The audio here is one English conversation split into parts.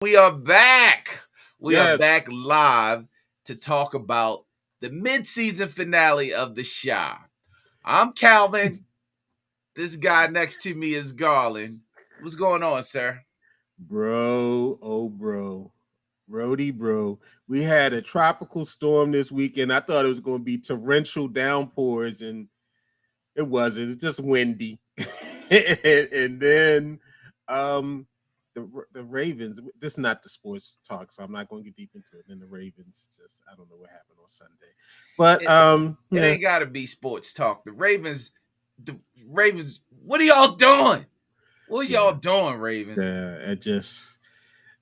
We are back. We are Yes, back live to talk about the mid-season finale of The Chi. I'm Calvin. This guy next to me is Garland. What's going on, sir? bro. Oh, bro. Brody, bro. We had a tropical storm this weekend. I thought it was going to be torrential downpours, and it wasn't. It's just windy. and then the Ravens. This is not the sports talk, so I'm not going to get deep into it. And the Ravens I don't know what happened on Sunday, but It, it yeah, ain't gotta be sports talk. The Ravens, what are y'all doing? What are yeah, y'all doing, Ravens? it just.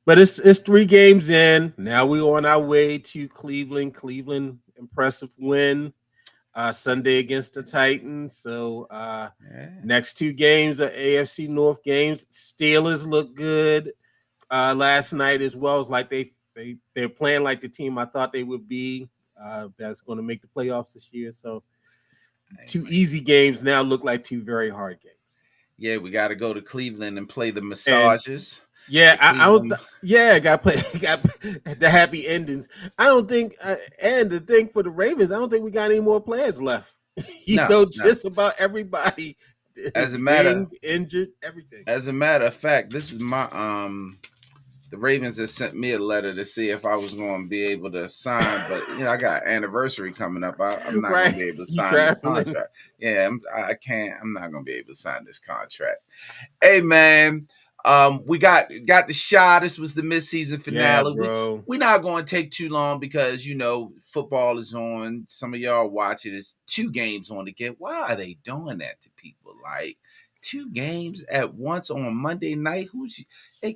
But it's 3 games in. Now we're on our way to Cleveland. Cleveland, impressive win Sunday against the Titans. So Yeah. next 2 games are AFC North games. Steelers look good last night as well. It's like they're playing like the team I thought they would be. That's going to make the playoffs this year. So Hey, 2 easy games now look like 2 very hard games. yeah, we got to go to Cleveland and play the And massages. yeah, The I don't. Cleveland. Yeah, got play. Got the happy endings. I don't think. And the thing for the Ravens, I don't think we got any more players left. No, no. Just about everybody As is a matter dinged, injured, everything. As a matter of fact, this is my the Ravens has sent me a letter to see if I was going to be able to sign, but I got anniversary coming up. I'm not going Right? to be able to You sign this traveling? contract. Yeah, I can't. I'm not going to be able to sign this contract. Hey man, we got the shot. This was the midseason Yeah, finale. bro. We're not going to take too long because football is on. Some of y'all watch it. It's 2 games on again. Why are they doing that to people? Like 2 games at once on Monday night.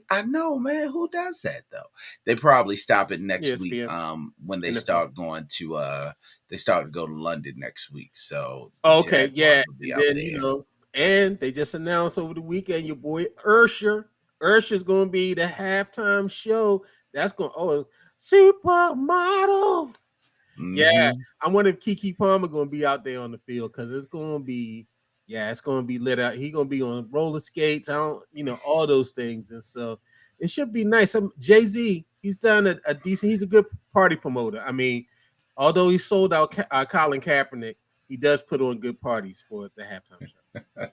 I know, man. Who does that though? They probably stop it next week. ESPN, When they NFL. start going to they start to go to London next week. So the Okay, yeah, Jaguars will be and out then there. and they just announced over the weekend your boy Ursher's going to be the halftime show. That's going. Oh, supermodel. Yeah, Mm-hmm. I wonder if Kiki Palmer gonna be out there on the field because it's gonna be lit out. He gonna be on roller skates. I don't, all those things, and so it should be nice. Jay Z, he's done a decent. He's a good party promoter. I mean, although he sold out Colin Kaepernick, he does put on good parties for the halftime show.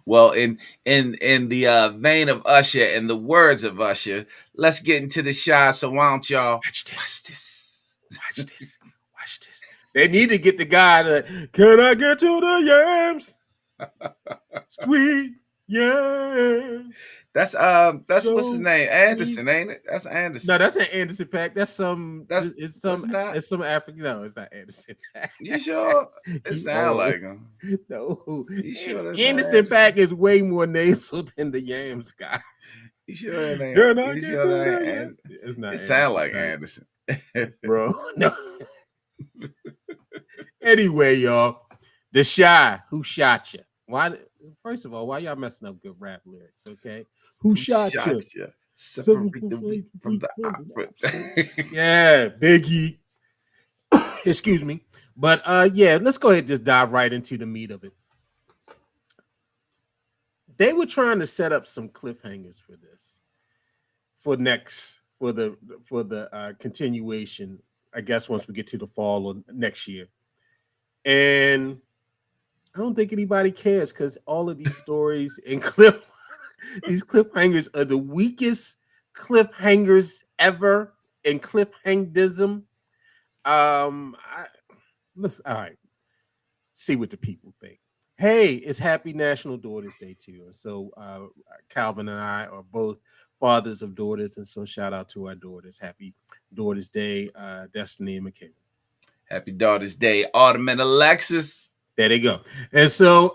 Well, in the vein of Usher and the words of Usher, let's get into the shot. So why don't y'all Watch watch this. this? Watch this. Watch this. They need to get the guy to. Can I get to the yams? Sweet yams. That's what's his So name, sweet. Anderson, ain't it? That's No, Anderson. that's an Anderson pack. That's some. It's That's some. not. It's some African. No, it's not Anderson pack. You sure? It He sound old. like him. No, You sure that's not Anderson Anderson? pack is way more nasal than the Yams guy. You sure it ain't? Can I You get sure to that the ain't Yams? Anderson? It's not It sound Anderson like pack, Anderson. bro. No. Anyway, y'all, the shy who shot you? Why? First of all, why y'all messing up good rap lyrics? Okay, who Who shot shot you? you? Seven Separate foot the wheat eight from feet the from the opposite. opposite. Yeah, Biggie. Excuse me. But yeah, let's go ahead and just dive right into the meat of it. They were trying to set up some cliffhangers for this for next for the continuation. I guess once we get to the fall of next year, and I don't think anybody cares because all of these stories and these cliffhangers are the weakest cliffhangers ever in cliffhangism. I, let's all right. See what the people think. Hey, it's Happy National Daughters Day too, and so Calvin and I are both fathers of daughters, and so shout out to our daughters. Happy Daughters Day, Destiny and Michaela. Happy Daughter's Day, Autumn and Alexis. There they go. And so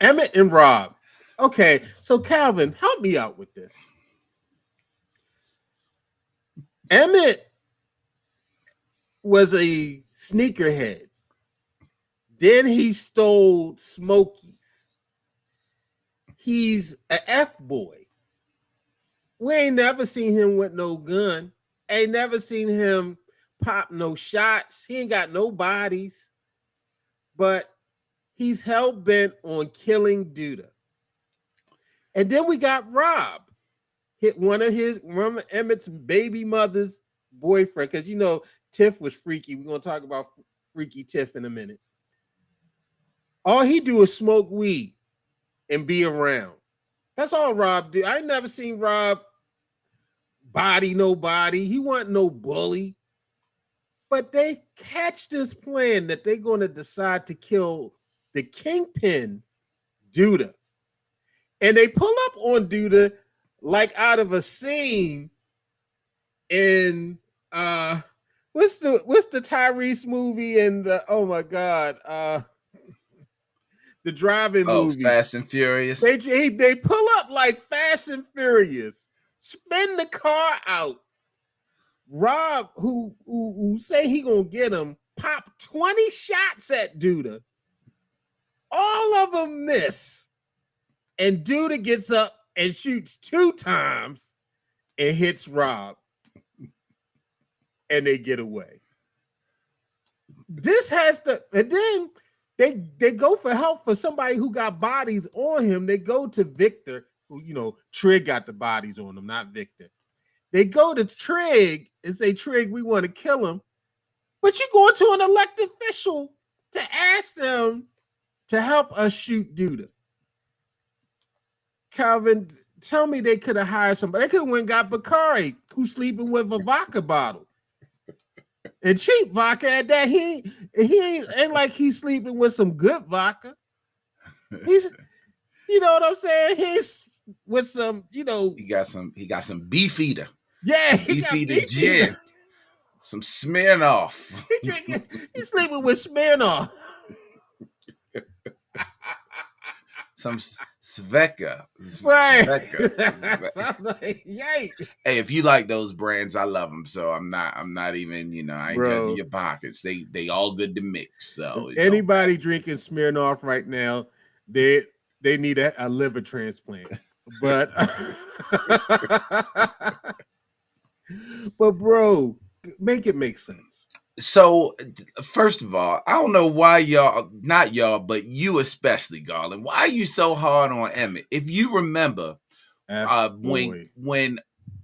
Emmett and Rob. Okay, so Calvin, help me out with this. Emmett was a sneakerhead. Then he stole Smokies. He's a F boy. We ain't never seen him with no gun. Ain't never seen him pop no shots. He ain't got no bodies. But he's hell bent on killing Duda. And then we got Rob. hit one of Emmett's baby mother's boyfriend, because Tiff was freaky. We're gonna talk about freaky Tiff in a minute. All he do is smoke weed and be around. That's all Rob do. I ain't never seen Rob body nobody. He wasn't no bully. But they catch this plan that they're going to decide to kill the kingpin, Duda. And they pull up on Duda like out of a scene in what's the Tyrese movie and oh my god, the driving movie. Fast and Furious. They pull up like Fast and Furious, spin the car out. Rob, who say he gonna get him, pop 20 shots at Duda. All of them miss. And Duda gets up and shoots 2 times and hits Rob. And they get away. And then they go for help for somebody who got bodies on him. They go to Victor, who, Trig got the bodies on him, not Victor. They go to Trig and say, Trig, we want to kill him. But you go to an elected official to ask them to help us shoot Duda. Calvin, tell me they could have hired somebody. They could have went and got Bakari, who's sleeping with a vodka bottle. And cheap vodka at that. He ain't like he's sleeping with some good vodka. He's, you know what I'm saying? He's with some, He got some Beefeater. Yeah, Beefeater gin. Some Smirnoff. He's sleeping with Smirnoff. Some Sveka. Right. Sveka. Yay. Hey, if you like those brands, I love them. So I'm not even, I ain't judging your pockets. They all good to mix. So anybody drinking Smirnoff right now, they need a liver transplant. But bro, make it make sense. So, first of all, I don't know why not y'all, but you especially, Garland, why are you so hard on Emmett? If you remember, when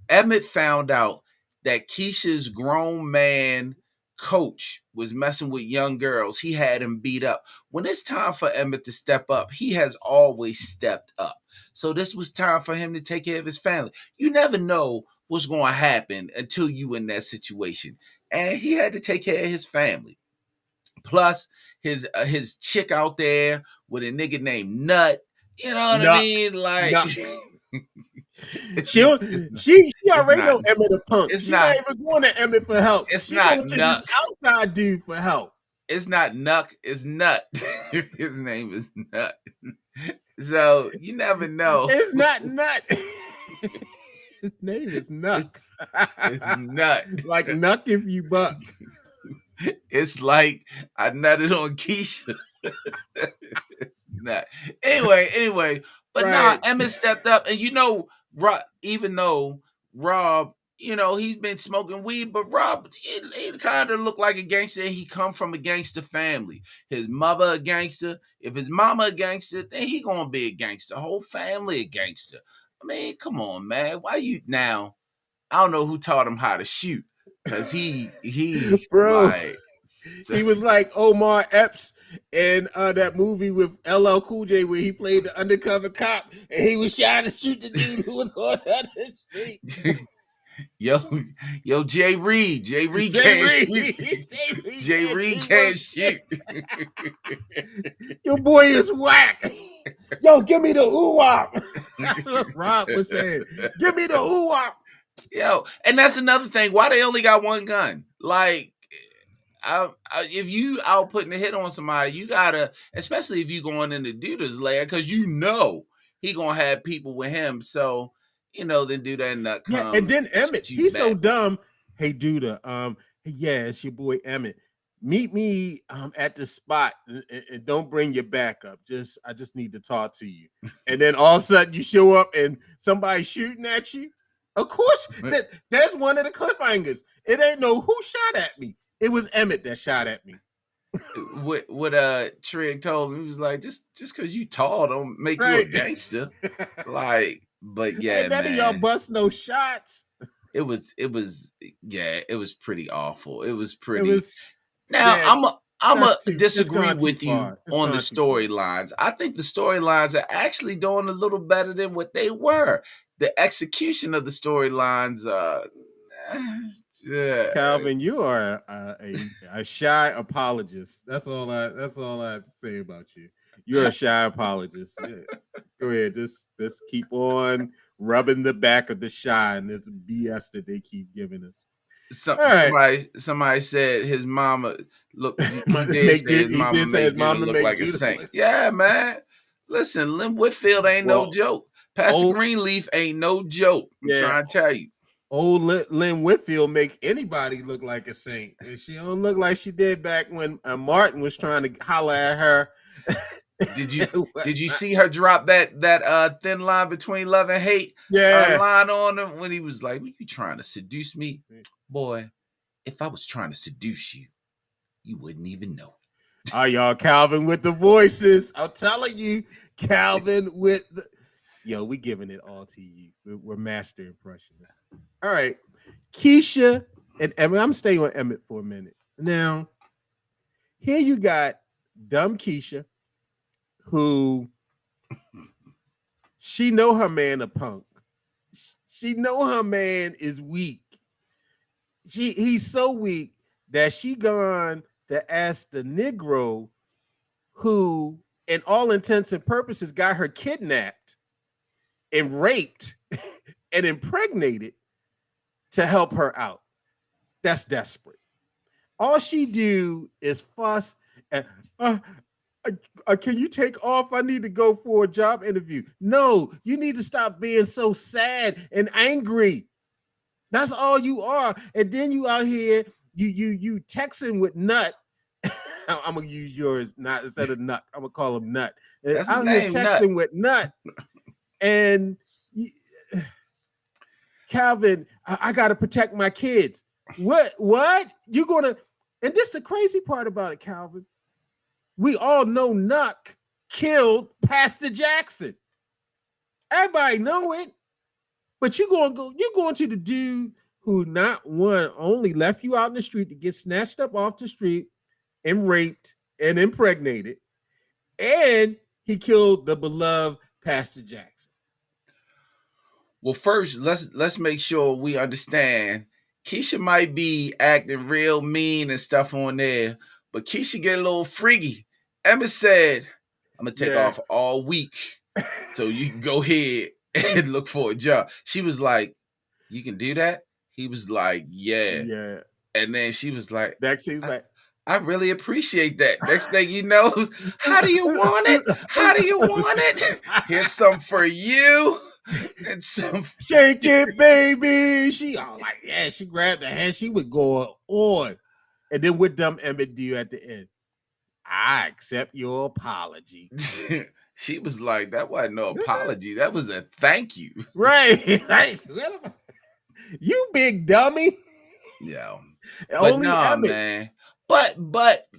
Emmett found out that Keisha's grown man coach was messing with young girls, he had him beat up. When it's time for Emmett to step up, he has always stepped up. So this was time for him to take care of his family. You never know what's going to happen until you in that situation. And he had to take care of his family. Plus, his chick out there with a nigga named Nut. You know what I mean? Like, she already know Emmett a punk. She's not even going to Emmett for help. It's not Nut. Outside dude for help. It's not Nuck. It's Nut. His name is Nut. So you never know. It's not Nut. His name is Nuck. It's Nut. Like Nuck if you buck. It's like I nutted on Keisha. It's Nut. Anyway, but right. Emmett stepped up, and even though Rob, he's been smoking weed, but Rob, he kind of looked like a gangster. He come from a gangster family. His mother a gangster. If his mama a gangster, then he gonna be a gangster. Whole family a gangster. I mean, come on, man. Why you now? I don't know who taught him how to shoot, because he bro. Like, he was like Omar Epps in that movie with LL Cool J where he played the undercover cop and he was trying to shoot the dude who was on the street. Yo, Jay Reed can't shoot. Jay Reed can't shoot. Your boy is whack. Yo, give me the ooh-wop. That's what Rob was saying. Give me the ooh-wop. Yo, and that's another thing. Why they only got one gun? Like, if you out putting a hit on somebody, you gotta, especially if you going into Duda's lair, because he gonna have people with him. So, then Duda and Nut come. Yeah, and then Emmett, he's so dumb. Hey, Duda, yeah, it's your boy Emmett. Meet me at the spot and don't bring your backup. I just need to talk to you. And then all of a sudden you show up and somebody's shooting at you. Of course, there's one of the cliffhangers. It ain't no who shot at me. It was Emmett that shot at me. What Trig told him, he was like, just because you tall don't make you a gangster. Like, But Ain't yeah, none of y'all man, bust no shots. it was pretty awful. It was It pretty. was, Now yeah, I'm a it's disagree gone too with you far. It's on the gone too far. storylines. I think the storylines are actually doing a little better than what they were. The execution of the storylines, yeah, Calvin, you are a shy apologist. That's all I have to say about you. You're a shy apologist. Yeah. Go ahead, just keep on rubbing the back of the shy and this BS that they keep giving us. All right. somebody said his mama look. He did Make say dude, his he mama did say his made Judah mama look make like a Judah saint. look. Yeah, man. Listen, Lynn Whitfield ain't no Well, joke. Pastor old Greenleaf ain't no joke. I'm yeah, trying to tell you. old Lynn Whitfield make anybody look like a saint. And she don't look like she did back when Martin was trying to holler at her. Did you see her drop that thin line between love and hate Yeah. line on him when he was like, "Were you trying to seduce me, boy? If I was trying to seduce you, you wouldn't even know." Oh, y'all, Calvin with the voices. I'm telling you, Calvin with the. Yo, we giving it all to you. We're master impressionists. All right. Keisha and Emmett. I'm staying on Emmett for a minute. Now, here you got dumb Keisha, who she know her man a punk. She know her man is weak. He's so weak that she gone to ask the Negro who, in all intents and purposes, got her kidnapped and raped and impregnated to help her out. That's desperate. All she do is fuss and can you take off? I need to go for a job interview. No, you need to stop being so sad and angry. That's all you are. And then you out here, you texting with Nut. I'm gonna use yours not instead of Nut. I'm gonna call him Nut. That's his Out here name, Nut. texting with Nut, and Calvin, I gotta protect my kids. What? You gonna? And this is the crazy part about it, Calvin. We all know Nuck killed Pastor Jackson. Everybody know it. But you going to the dude who not one only left you out in the street to get snatched up off the street and raped and impregnated, and he killed the beloved Pastor Jackson. Well, first, let's make sure we understand. Keisha might be acting real mean and stuff on there, but Keisha get a little freaky. Emmett said, "I'm gonna take Yeah. off all week, so you can go ahead and look for a job." She was like, "You can do that?" He was like, "Yeah." Yeah. And then she was like, Next he's like, I really appreciate that. Next thing you know, how do you want it? How do you want it? Here's some for you and some for shake you. it, baby. She all like, yeah, she grabbed the hand. She would go on. And then what dumb Emmett do at the end? I accept your apology. She was like, that wasn't no apology. That was a thank you. Right. Right. You big dummy. Yeah. But Only nah, Emmett. man. But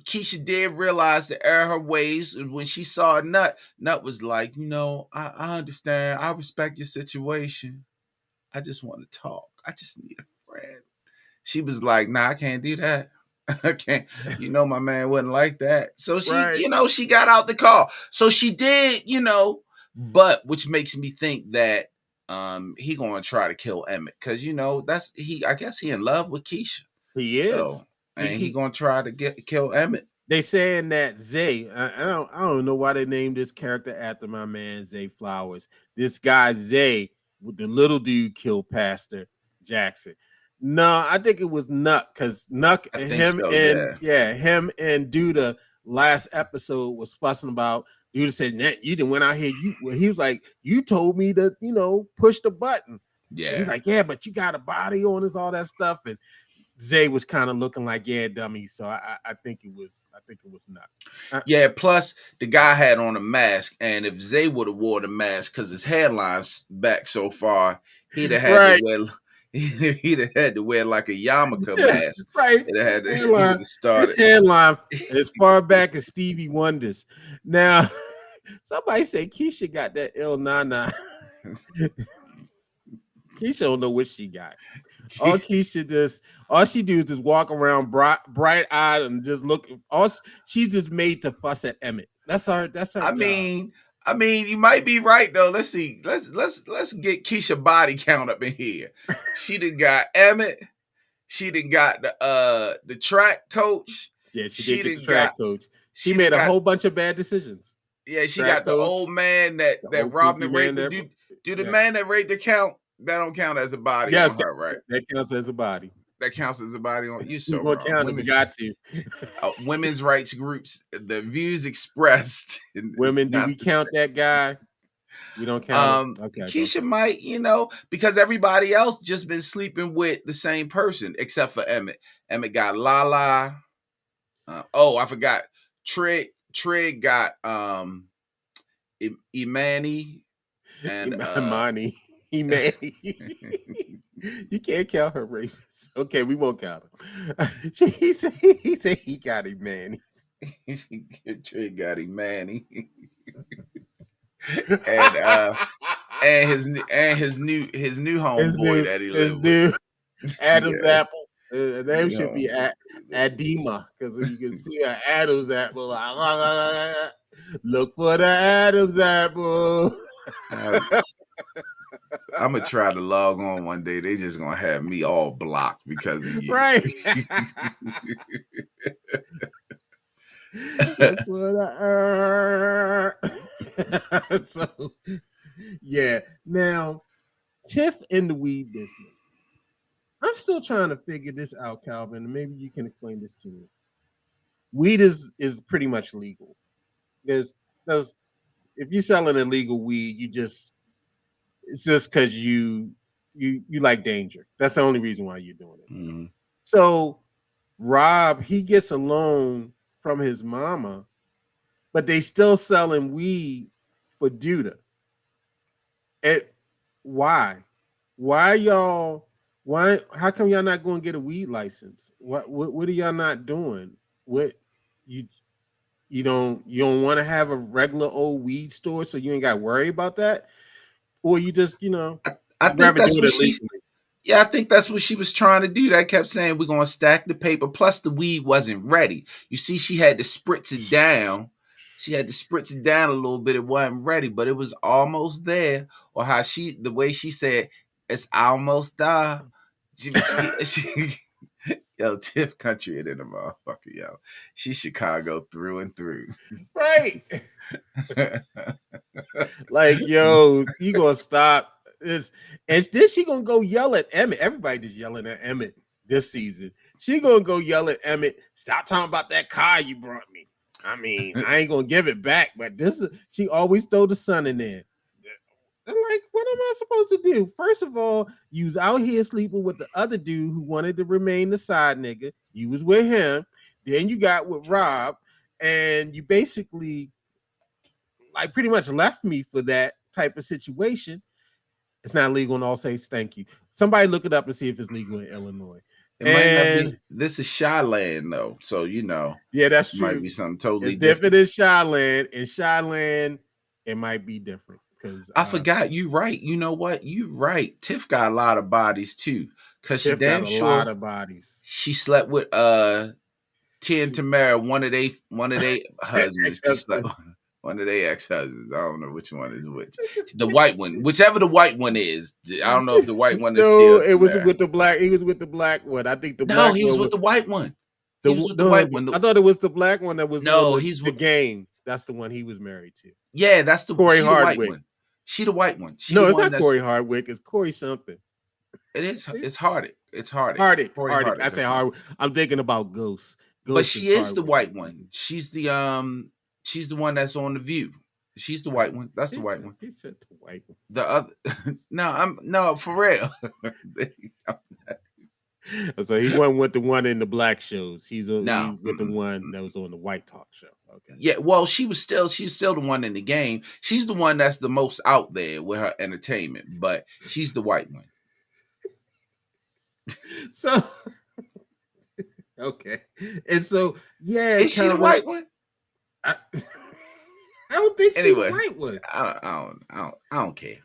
Keisha did realize the error of her ways when she saw Nut. Nut was like, I understand. I respect your situation. I just want to talk. I just need a friend. She was like, nah, I can't do that. I can't. My man wasn't like that. So Right. she got out the car. So she did, but which makes me think that he gonna try to kill Emmett. Cause that's I guess he in love with Keisha. He So is. and he gonna try to kill Emmett. They saying that Zay, I don't know why they named this character after my man Zay Flowers. This guy Zay, with the little dude, killed Pastor Jackson. No, I think it was Nuck because Nuck I and think him so, and yeah. him and Duda last episode was fussing about. Duda said, "You didn't went out here." He was like, "You told me to, push the button." And he's Yeah. like, "Yeah, but you got a body on us, all that stuff." And Zay was kind of looking like, yeah, dummy. So I think it was not. Yeah, plus the guy had on a mask, and if Zay would have wore the mask because his hairline's back so far, he'd have had to Right. wear he'd have had to wear like a yarmulke Yeah, mask. right. He would have His started. headline as far back as Stevie Wonder's. Now, somebody say Keisha got that ill nana. Keisha don't know what she got. All she do is just walk around bright eyed and just look. She's just made to fuss at Emmett. That's her. That's her I job. mean, I mean, you might be right though. Let's see. Let's get Keisha body count up in here. She done got Emmett. She done got the track coach. Yeah, she did She get the done track got coach. She she done made a got whole bunch of bad decisions. yeah, she Track got the coach, old man the that old robbed creepy and raped. man But that. do the Yeah. man that raped the count? That don't count as a body Yes, on her, right? that counts as a body. That counts as a body on you. You're So gonna wrong. count it. You got to. Women's rights groups, the views expressed is Women, do not we the count that guy? We don't count him. Okay, don't Keisha count. might, because everybody else just been sleeping with the same person except for Emmett. Emmett got Lala. I forgot. Trig got Imani and Imani, Imani. You can't count her rapist. Okay, we won't count him. He said he got Imani. Trig got Imani. and his new homeboy that he his lived with. new Adam's Yeah. apple. Her name should be Adema because you can see an Adam's apple. Look for the Adam's apple. I'm gonna try to log on one day. They just gonna have me all blocked because of you. Right. Look for the So yeah. Now, Tiff in the weed business. I'm still trying to figure this out, Calvin. Maybe you can explain this to me. Weed is pretty much legal. There's if you're selling illegal weed, it's just because you like danger. That's the only reason why you're doing it. Mm-hmm. So Rob, he gets a loan from his mama, but they still selling weed for Duda. Why? Why y'all? Why? How come y'all not going to get a weed license? What are y'all not doing? What you don't want to have a regular old weed store so you ain't got to worry about that, or you just I you'd think rather that's do it what she. illegally. Yeah, I think that's what she was trying to do. That kept saying we're gonna stack the paper. Plus, the weed wasn't ready. You see, she had to spritz it down. She had to spritz it down a little bit. It wasn't ready, but it was almost there. Or the way she said, "It's almost there." She yo, Tiff country it in the motherfucker, yo. She's Chicago through and through. Right. Like, yo, you gonna stop this? And then she gonna go yell at Emmett. Everybody just yelling at Emmett this season. She gonna go yell at Emmett. Stop talking about that car you brought me. I mean, I ain't gonna give it back, but she always throw the son in there. I'm like, what am I supposed to do? First of all, you was out here sleeping with the other dude who wanted to remain the side nigga. You was with him. Then you got with Rob, and you basically like pretty much left me for that type of situation. It's not legal in all states. Thank you. Somebody look it up and see if it's legal in Illinois. It might not And be. This is Shyland though, so yeah, that's might true. be something totally It's different different. in Shyland. In Shyland, it might be different because I forgot. You right. You know what? You right. Tiff got a lot of bodies too, cause she Tiff got damn a lot sure of bodies. she slept with T and Tamara, one of they husbands. She slept with one of their ex-husbands. I don't know which one is which. The white one, whichever the white one is. I don't know if the white one is Tia No, or it was Tamara. with the black. He was with the black one. I think the No, black he was one with was the white one. He the was with the no. white one. I thought it was the black one that was on No, the game. That's the one he was married to. yeah, Corey she the white Hardwick. one. She the white one. She the No, it's one not that's Corey Hardwick. It's Corey something. it's Hardick. It's Hardick. Corey Hardick. I Hardick. say That's the one. Hardwick. I'm thinking about Ghost. But Ghost is she is the Hardwick. white one. She's the one that's on the View. She's the white one. That's the white one. He said the white one. The other no for real. So he wasn't with the one in the black shows. He's with the one mm-mm. that was on the white talk show. Okay. Yeah, well, she's still the one in the game. She's the one that's the most out there with her entertainment, but she's the white one. So okay. And so yeah, Is she the white one? I don't think Anyway, she's the white one. I don't care.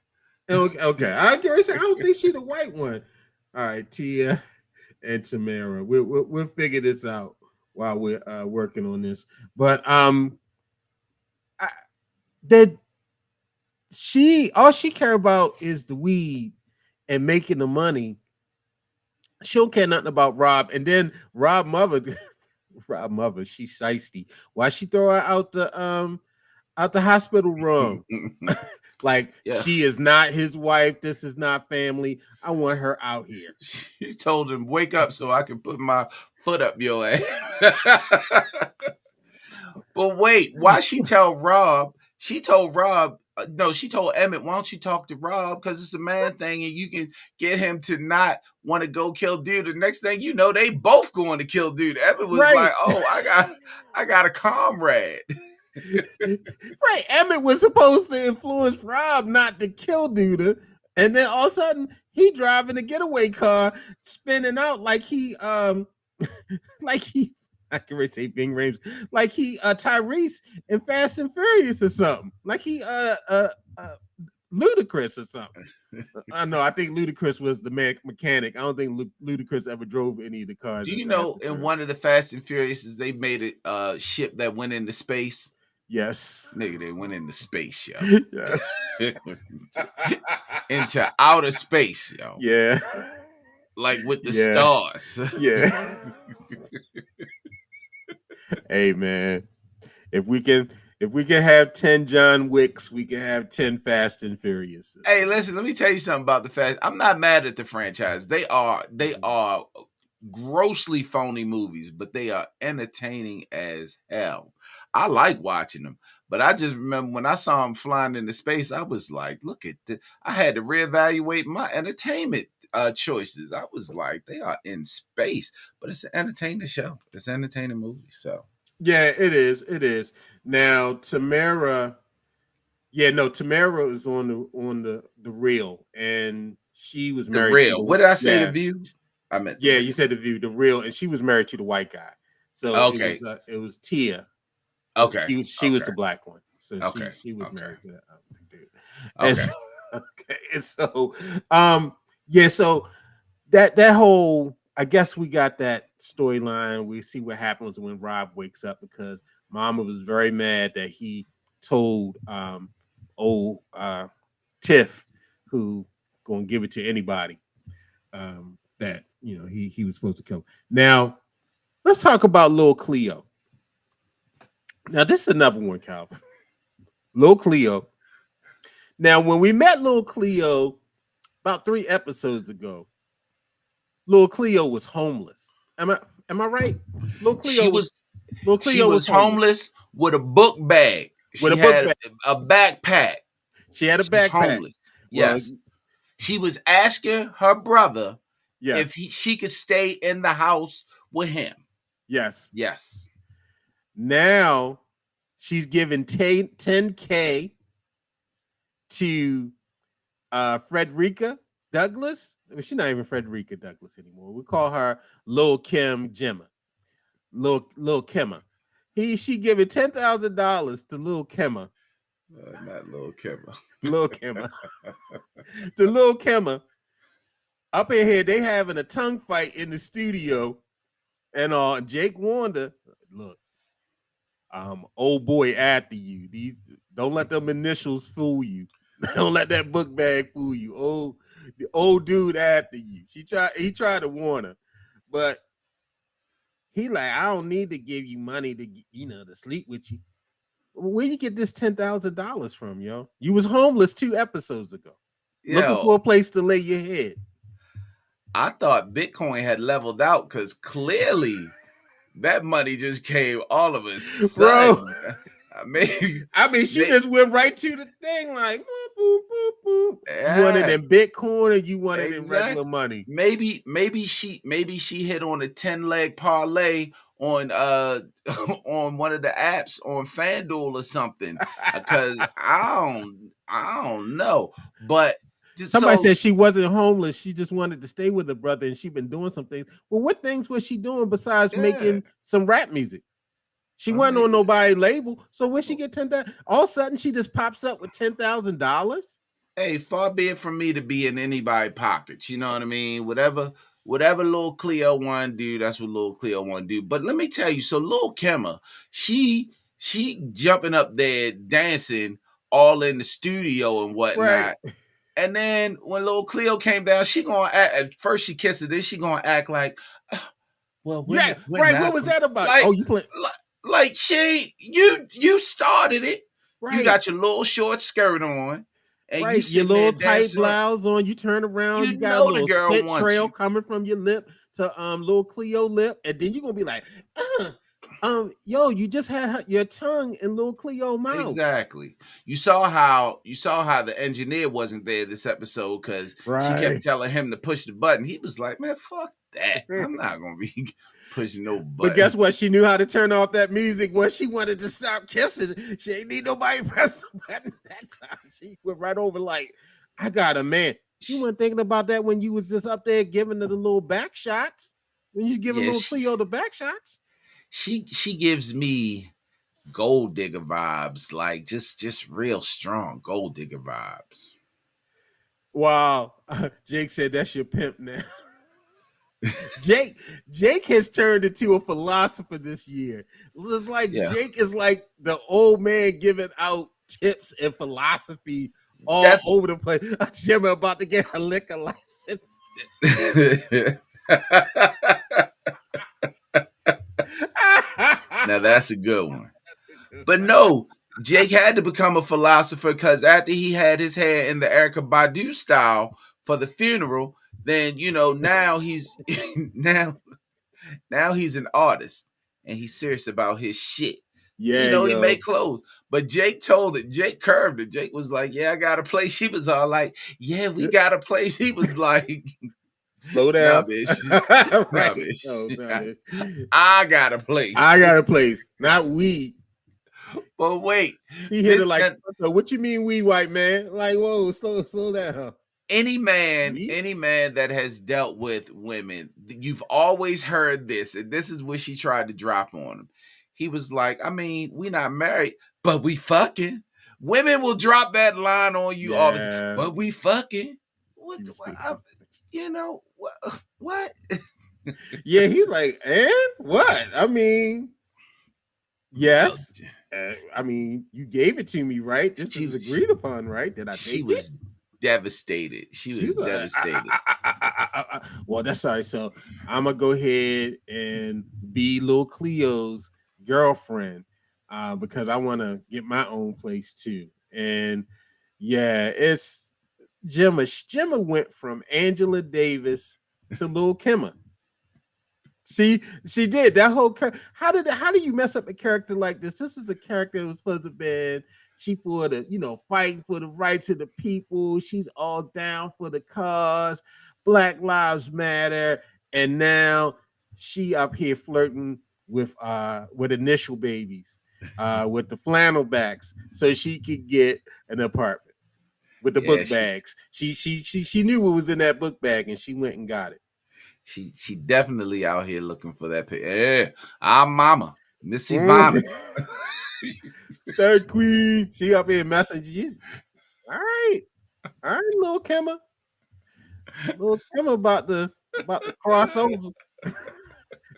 Okay, okay. I can say I don't think she's the white one. All right, Tia and Tamara. We'll figure this out while we're working on this. But I, that she all she care about is the weed and making the money. She don't care nothing about Rob. And then Rob mother, Rob mother, she's shiesty. Why she throw her out the hospital room? Like Yeah. she is not his wife. This is not family. I want her out here. She told him, "Wake up so I can put my foot up your ass." But wait, why she tell Rob? She told Rob, no, she told Emmett, "Why don't you talk to Rob? Because it's a man thing, and you can get him to not want to go kill dude." The next thing you know, they both going to kill dude. Emmett was like, Right. "Oh, I got a comrade." Right. Emmett was supposed to influence Rob not to kill Duda. And then all of a sudden he driving a getaway car, spinning out like he I can really say Bing Rames, like he Tyrese in Fast and Furious or something. Like he Ludacris or something. I know. I think Ludacris was the mechanic. I don't think Ludacris ever drove any of the cars Do in you Fast know and in Furious. one of the Fast and Furious, they made a ship that went into space? Yes. Nigga, they went into space, yo. Yes. Into outer space, yo. Yeah. Like with the Yeah. stars. Yeah. Hey man, if we can have 10 John Wicks, we can have 10 Fast and Furious. Hey, listen, let me tell you something about the Fast. I'm not mad at the franchise. They are grossly phony movies, but they are entertaining as hell. I like watching them. But I just remember when I saw them flying into space, I was like, look at this. I had to reevaluate my entertainment choices. I was like, they are in space, but it's an entertaining show. It's an entertaining movie. So Yeah, it is. It is. Now Tamara, yeah, no, Tamara is on the real, and she was the married to real. the What did I say? The yeah View. I meant the yeah. You real. said the real, and she was married to the white guy. So Okay. it was Tia. Okay. She was Okay. the black one. So Okay. she was Okay. married to that dude. And Okay. so, okay, and so yeah, so that whole I guess we got that storyline. We see what happens when Rob wakes up because Mama was very mad that he told old Tiff, who gonna give it to anybody, that he was supposed to kill him. Now let's talk about Lil Cleo. Now this is another one, Calvin. Lil Cleo. Now when we met Lil Cleo about 3 episodes ago, Lil Cleo was homeless. Am I right? Lil She Cleo was was Lil she Cleo was was homeless homeless with a book bag. with She a book had bag. a backpack. She had a She's backpack. homeless. Well, Yes. She was asking her brother if yes, she could stay in the house with him. yes. Yes. Now she's giving 10K to Frederica Douglas. Well, she's not even Frederica Douglas anymore. We call her Lil Kim Gemma. Lil Kimma. She giving $10,000 to Lil Kimma. Not little Kimber. Lil Kimma. To Lil Kimma. Up in here, they having a tongue fight in the studio. And Jake Wanda, look, old boy after you. These don't let them initials fool you. Don't let that book bag fool you. The old dude after you. He tried to warn her, but he like, I don't need to give you money to sleep with you. Where you get this $10,000 from, yo? You was homeless 2 episodes ago, looking Yo, for a place to lay your head. I thought Bitcoin had leveled out because clearly that money just came all of a Bro, sudden. I mean, I mean, she they, just went right to the thing, like boop, boop, boop, boop. You want it yeah, in Bitcoin or you want it in regular exactly. money? Maybe she hit on a 10 leg parlay on on one of the apps on FanDuel or something. Because I don't know. But Somebody so said she wasn't homeless. She just wanted to stay with her brother, and she been doing some things. Well, what things was she doing besides yeah, making some rap music? She well, wasn't on maybe nobody label. So where she get 10,000? All of a sudden, she just pops up with $10,000. hey, far be it from me to be in anybody's pockets. You know what I mean? Whatever little Cleo want to do, that's what little Cleo want to do. But let me tell you, so little Kimma, she jumping up there dancing all in the studio and Right. whatnot. And then when little Cleo came down, she gonna act. At first she kissed it, then she gonna act like, "Ah, well, Yeah, we're right. What not was that about? like Oh, you play like she you started it. You right. got your little short skirt on, and you Right, your sitting there little tight dancing. blouse on, you turn around, You you got a know the little girl spit wants trail you. coming from your lip to little Cleo lip, and then you're gonna be like, yo, you just had your tongue in little Cleo mouth. Exactly. You saw how the engineer wasn't there this episode because she kept Right. telling him to push the button. He was like, "Man, fuck that. I'm not gonna be pushing no But guess button." what? She knew how to turn off that music when she wanted to stop kissing. She ain't need nobody press the button that time. She went right over like, I got a man. You weren't thinking about that when you was just up there giving her the little back shots. When you giving Yeah, little Cleo the back shots. she gives me gold digger vibes, like just real strong gold digger vibes. Wow. Jake said that's your pimp now. Jake Jake has turned into a philosopher this year. It's like Yeah, Jake is like the old man giving out tips and philosophy all that's over the place. Jimmy about to get a liquor license. now that's a good one. But no, Jake had to become a philosopher because after he had his hair in the Erica Badu style for the funeral, then now he's now now he's an artist and he's serious about his shit. Yeah, He yo. made clothes, but Jake told it. Jake curved it. Jake was like, "Yeah, I got a place." She was all like, "Yeah, we got a place." He was like, Slow "Nah, down. bitch, nah, Right. bitch, No, no, man. I got a place." I got a place, not we. But wait, He hit it this like, what you mean we white man? Like, whoa, slow down. We? any man that has dealt with women, you've always heard this, and this is what she tried to drop on him. He was like, I mean, we not married, but we fucking. Women will drop that line on you all the, Yeah. but we fucking. What, She was what speaking. what? Yeah, he's like, and what? I mean, Yo, yes. I mean, you gave it to me, right? This she is was agreed upon, right? Did I she take it? was devastated. She was She's like, devastated. well, that's all right. So I'm gonna go ahead and be little Cleo's girlfriend because I want to get my own place too. And yeah, it's Gemma. Gemma went from Angela Davis to Lil Kimma. See, she did that whole character. How do you mess up a character like this? This is a character that was supposed to be she for the fighting for the rights of the people. She's all down for the cause, Black Lives Matter, and now she up here flirting with initial babies, with the flannel backs, so she could get an apartment with the Yeah, book bags. She knew what was in that book bag, and she went and got it. she definitely out here looking for that. Yeah, our mama, Missy Mm. Vomit. Star Queen. She up here messaging. All right. All right, little Kimma. Little Kimma about to cross over.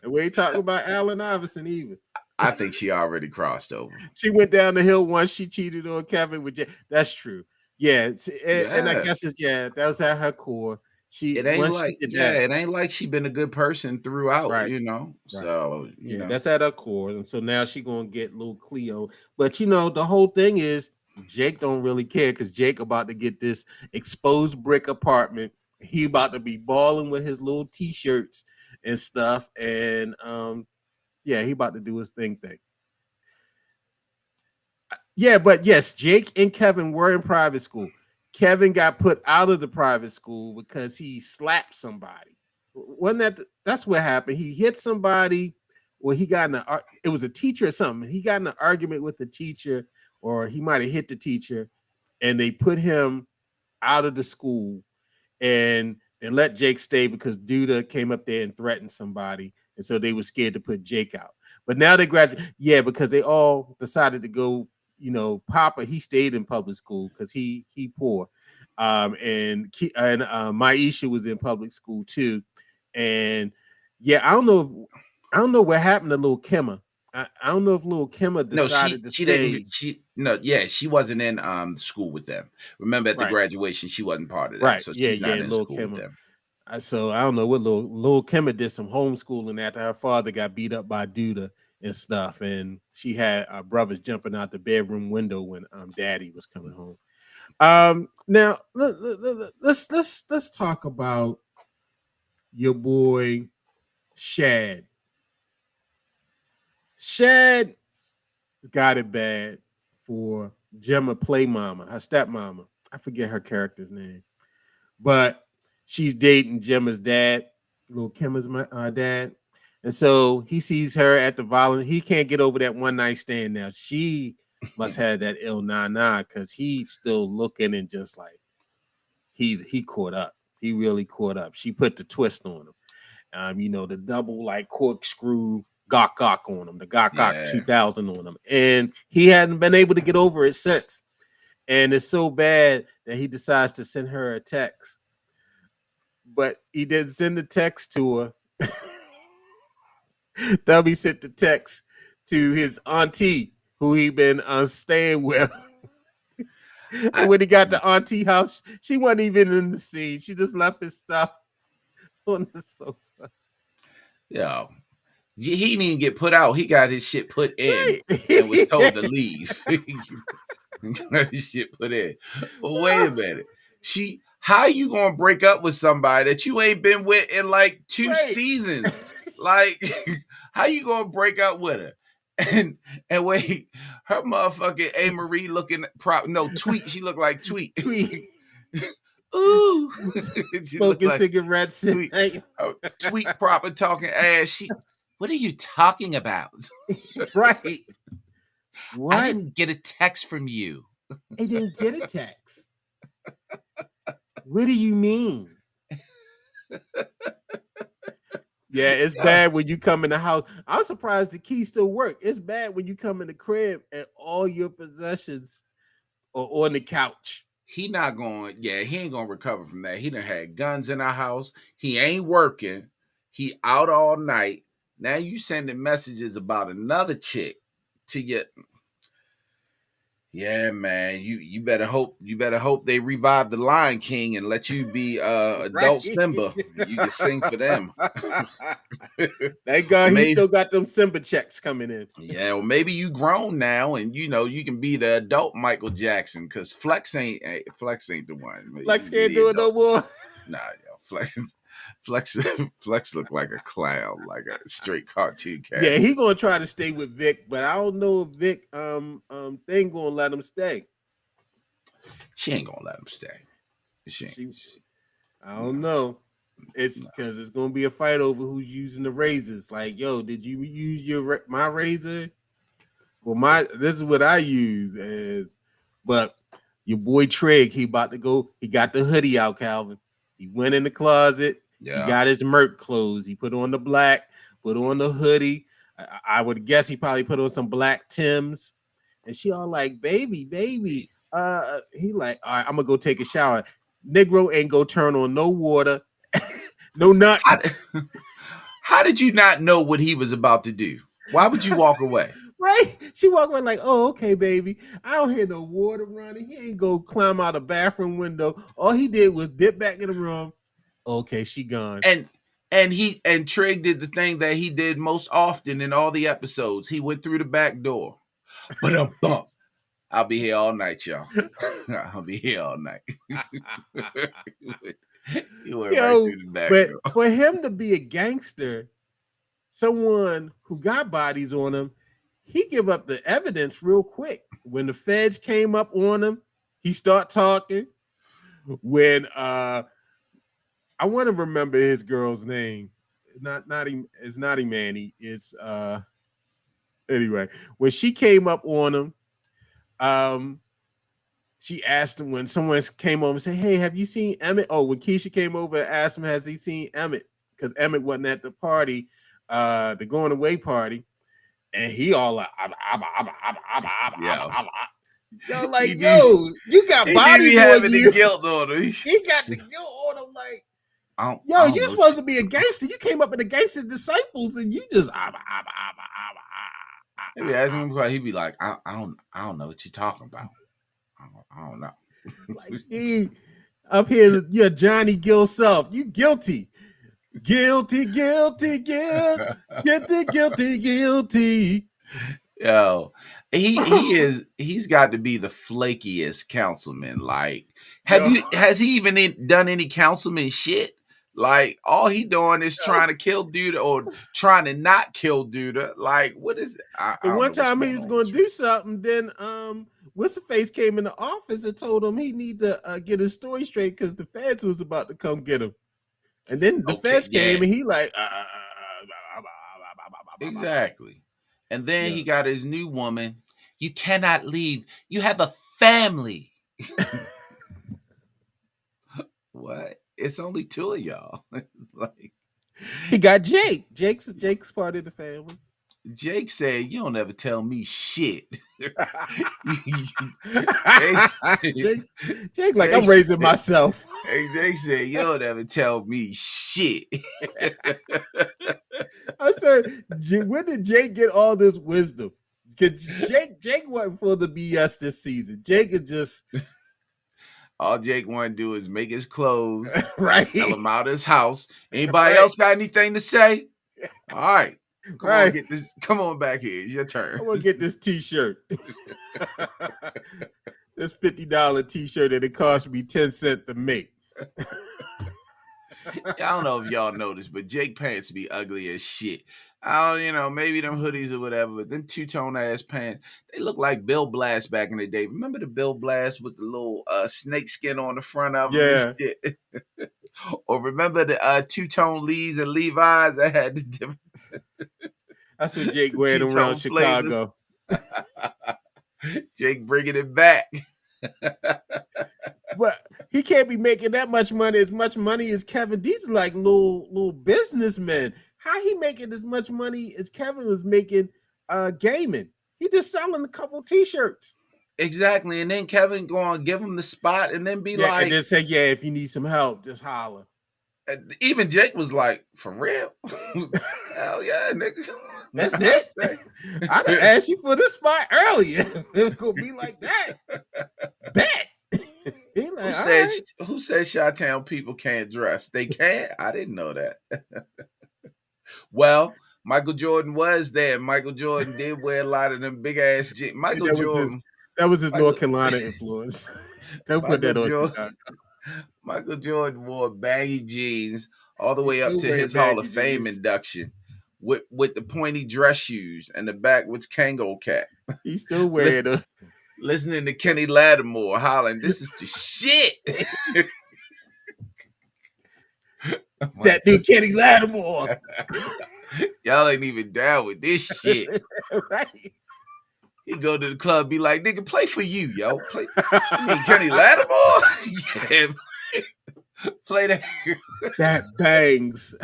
And we ain't talking about Allen Iverson either. I think she already crossed over. She went down the hill once she cheated on Kevin with Jay. That's true. Yeah. And I Yeah. guess that was at her core. She It ain't once she like, did yeah, that. it ain't like she been a good person throughout, Right. Right. So, Yeah, that's at her core. And so now she gonna get little Cleo. But the whole thing is Jake don't really care because Jake about to get this exposed brick apartment. He about to be balling with his little t-shirts and stuff. And yeah, he about to do his thing. Yeah, but yes, Jake and Kevin were in private school. Kevin got put out of the private school because he slapped somebody. Wasn't that's what happened? He hit somebody, or he got it was a teacher or something. He got in an argument with the teacher, or he might have hit the teacher, and they put him out of the school and let Jake stay because Duda came up there and threatened somebody, and so they were scared to put Jake out. But now they graduate, yeah, because they all decided to go. Papa he stayed in public school because he poor, And Maisha was in public school too, and yeah, I don't know what happened to little Kimma. I don't know if little Kimma No, decided to she didn't. stay. She no, yeah, she wasn't in school with them. Remember at the Right, graduation, she wasn't part of that, right, so yeah, she's yeah, not in little school with Kimma. them. So I don't know what little Kimma did some homeschooling after her father got beat up by Duda and stuff, and she had brothers jumping out the bedroom window when Daddy was coming home. Now let's talk about your boy Shad. Shad got it bad for Gemma Play Mama, her stepmama. I forget her character's name, but she's dating Gemma's dad, little Kimma's dad. And so he sees her at the violence. He can't get over that one night stand now. She must have that ill nah because he's still looking and just like he caught up. He really caught up. She put the twist on him. The double like corkscrew gok on him, the gok Yeah, 2000 on him. And he hadn't been able to get over it since. And it's so bad that he decides to send her a text. But he didn't send the text to her. Dummy sent the text to his auntie, who he been staying with. And I when he got to auntie house, she wasn't even in the scene. She just left his stuff on the sofa. yo, he didn't even get put out. He got his shit put in Right. and was told to leave. Got his shit put in. Well, wait a minute. How you gonna break up with somebody that you ain't been with in like two Right. seasons? Like, how you gonna break up with her? And wait, her motherfucking A Marie looking no Tweet. She looked like Tweet. Tweet. Ooh, she looked Smoking like cigarettes. Tweet. Tweet proper talking ass. What are you talking about? Right. I What? didn't get a text from you. I didn't get a text. What do you mean? Yeah, it's Yeah. bad when you come in the house. I'm surprised the key still work. It's bad when you come in the crib and all your possessions are on the couch. He not going, yeah, he ain't gonna recover from that. He done had guns in our house. He ain't working. He out all night. Now you sending messages about another chick to your yeah, man. You better hope they revive the Lion King and let you be Right. adult Simba. You can sing for them. Thank God he Maybe still got them Simba checks coming in. yeah, or maybe you grown now and you can be the adult Michael Jackson because Flex ain't the one. Maybe you Flex can be can't the do it no adult. more. Nah, yo, Flex, Flex look like a clown, like a straight cartoon Yeah, he character. gonna try to stay with Vic, but I don't know if Vic thing gonna let him stay. She ain't gonna let him stay. She ain't. She I No, don't know. It's no. because it's gonna be a fight over who's using the razors. Like, yo, did you use my razor? Well, this is what I use, but your boy Trig, he about to go. He got the hoodie out, Calvin. He went in the closet. He Yeah. got his Merc clothes. He put on the black, put on the hoodie. I would guess he probably put on some black Tims. And she all like, baby, baby. He like, all right, I'm gonna go take a shower. Negro ain't go turn on no water, no How, nothing. how did you not know what he was about to do? Why would you walk away? Right? She walked away like, oh, okay, baby. I don't hear no water running. He ain't go climb out a bathroom window. All he did was dip back in the room. Okay, she gone. And Trig did the thing that he did most often in all the episodes. He went through the back door. But bump. I'll be here all night, y'all. I'll be here all night. He went right Yo, through the back but door. for him to be a gangster, someone who got bodies on him, he give up the evidence real quick. When the feds came up on him, he start talking. When I want to remember his girl's name. It's not Imani. It's anyway. When she came up on him, um, she asked him when someone came over and said, "Hey, have you seen Emmett?" Oh, when Keisha came over and asked him, "Has he seen Emmett?" Because Emmett wasn't at the party, the going away party, and he all like, Yeah. Yo, like, he be yo, you got he do be bodies on having the you. guilt on him. He got the guilt on him. Like, I yo, don't you know. supposed to be a gangster. You came up in the gangster disciples, and you just Maybe asking him why he be like, I don't know what you're talking about. I don't know. like, dude, up here, you're Johnny Gill self. You guilty. Guilty, guilty, guilty, guilty, guilty. Yo, he's got to be the flakiest councilman. Like, Yo, has he even done any councilman shit? Like, all he doing is yo. trying to kill dude or trying to not kill dude. Like, what is it? The I don't one know what's time he going was on gonna with you. do something, then what's the face came in the office and told him he need to get his story straight because the feds was about to come get him. And then the Okay, feds yeah, came and he like, exactly. And then yeah. he got his new woman. You cannot leave. You have a family. What? It's only two of y'all. Like, He got Jake. Jake's part of the family. Jake said, "You don't ever tell me shit." Jake, Jake's Jake like I'm Jake raising said, myself. hey, Jake said, "You don't ever tell me shit." I said, when did Jake get all this wisdom? Because Jake wasn't for the BS this season. Jake is just All Jake want to do is make his clothes, right, sell him out of his house. Anybody right, else got anything to say? All right, come on, right. get this. Come on back here. It's your I turn. want to get this T-shirt. This $50 T-shirt and it cost me 10 cents to make. Yeah, I don't know if y'all noticed, but Jake pants be ugly as shit. I don't, maybe them hoodies or whatever, but them two-tone ass pants, they look like Bill Blast back in the day. Remember the Bill Blast with the little snake skin on the front of them and Yeah, shit? Or remember the two-tone Lees and Levi's that had the different that's what Jake wearing around two-tone flavors? Chicago. Jake bringing it back. But he can't be making that much money, as much money as Kevin. These are like little businessmen. How he making as much money as Kevin was making gaming? He just selling a couple T-shirts. Exactly. And then Kevin going to give him the spot and then be Yeah, and like, then say, yeah, if you need some help, just holler. even Jake was like, for real? Hell yeah, nigga. That's it. I done asked you for this spot earlier. It's gonna be like that. Bet. He like, all right. Who said Chi-Town people can't dress? They can't? I didn't know that. Well, Michael Jordan was there. Michael Jordan did wear a lot of them big ass jeans. And that was his North Michael, Carolina influence. Don't put Michael that on Jordan, Chicago. Michael Jordan wore baggy jeans all the He's way up still to wearing his Hall of baggy Fame jeans. induction with the pointy dress shoes and the backwards Kango cap. He's still wearing them. Listening to Kenny Lattimore hollering, "This is the shit." That dude Kenny Lattimore. Y'all ain't even down with this shit. Right. He go to the club, be like, "Nigga, play for you, yo. Play." You mean Kenny Lattimore? Yeah, play that. That bangs.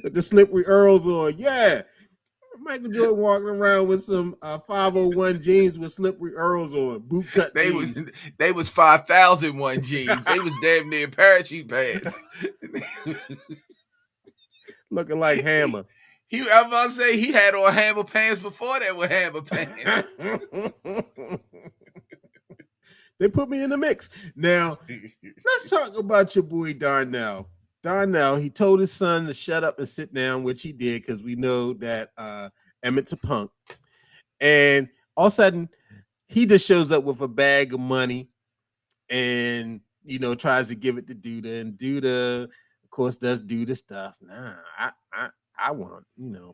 With the slippery Earls on. Yeah. Michael Jordan walking around with some 501 jeans with slippery Earls on, boot cut They was jeans. they was 5001 jeans. They was damn near parachute pants. Looking like Hammer. I'm about to say he had on Hammer pants before they were Hammer pants. They put me in the mix. Now, let's talk about your boy Darnell. Darnell, he told his son to shut up and sit down, which he did because we know that Emmett's a punk. And all of a sudden, he just shows up with a bag of money and tries to give it to Duda, and Duda, of course, does Duda stuff. Nah, I want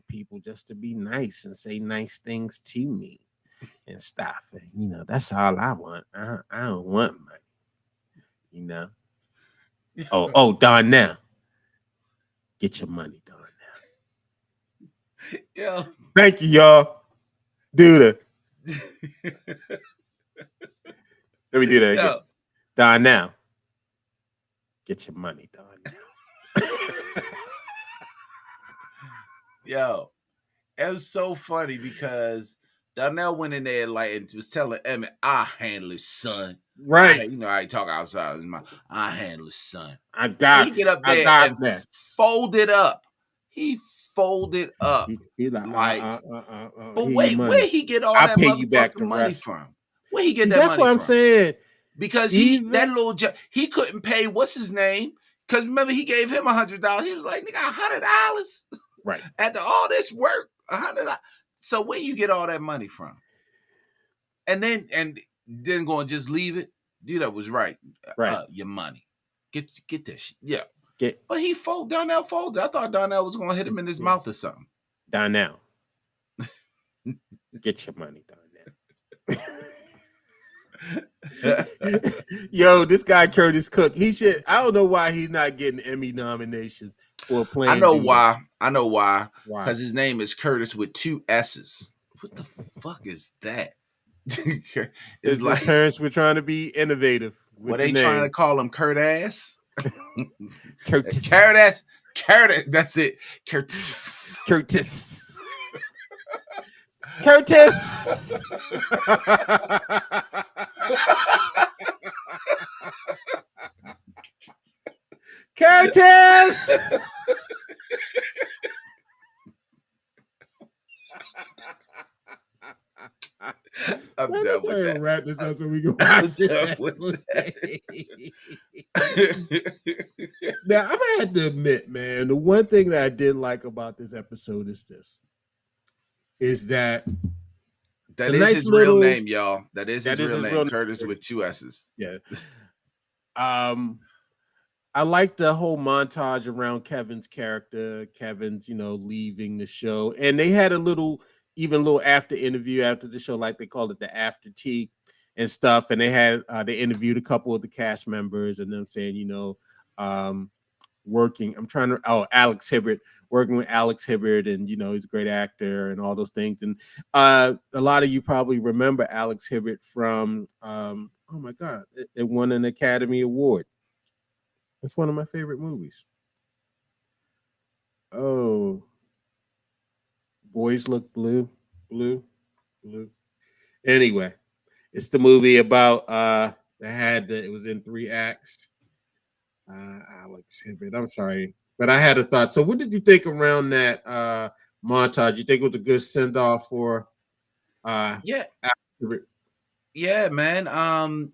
people just to be nice and say nice things to me and stuff. And, that's all I want. I don't want money. Oh, Darnell, get your money, Darnell. Yo. Thank you, y'all. Duda. Let me do that again. Darnell, get your money, Darnell. Yo, it was so funny because Donnell went in there like and was telling Emmett, "I handle his son." Right. You know how he talk outside of his mouth. I handle his son. I He got get you. up I there got and that. fold it up. He folded up He like, like. But here your wait, where money. he get all I that pay you back motherfucking the money rest. from? Where he get See, that that's money what I'm from? saying. Because that Even little he couldn't pay what's his name. Because remember he gave him $100. He was like, nigga, $100 right. after all this work, $100. So where you get all that money from? And then going to just leave it. Dude, that was right. Right. Your money. Get this shit. Yeah. Get But Donnell folded. I thought Donnell was gonna hit him in his mouth or something. down now. Get your money down now. Yo, this guy Curtis Cook, he should. I don't know why he's not getting Emmy nominations for I playing know Duda. why. I know why. Why? Because his name is Curtis with 2 S's. What the fuck is that? It's His like parents were trying to be innovative with what the they trying to name. call him Kurt ass? Curtis. Curtis. That's it. Curtis. Curtis. Curtis. Curtis. I'm Man, done let's with that. wrap this up so we can I'm watch it. done with that. Now, I'm gonna have to admit, man, the one thing that I did like about this episode is that That the is nice his real little name, y'all. That is his real name. Curtis with 2 S's. yeah. I like the whole montage around Kevin's character, Kevin's, leaving the show. And they had a little after interview after the show, like they called it the after tea and stuff. And they interviewed a couple of the cast members and them saying, working. Alex Hibbert, working with Alex Hibbert, and he's a great actor and all those things. And a lot of you probably remember Alex Hibbert from oh my God, it won an Academy Award. It's one of my favorite movies. Oh, Boys Look Blue, Blue. Anyway, it's the movie about it was in 3 acts. Alex Hibbert. I'm sorry, but I had a thought. So, what did you think around that montage? You think it was a good send off for Yeah. Alex Hibbert? Yeah, man. And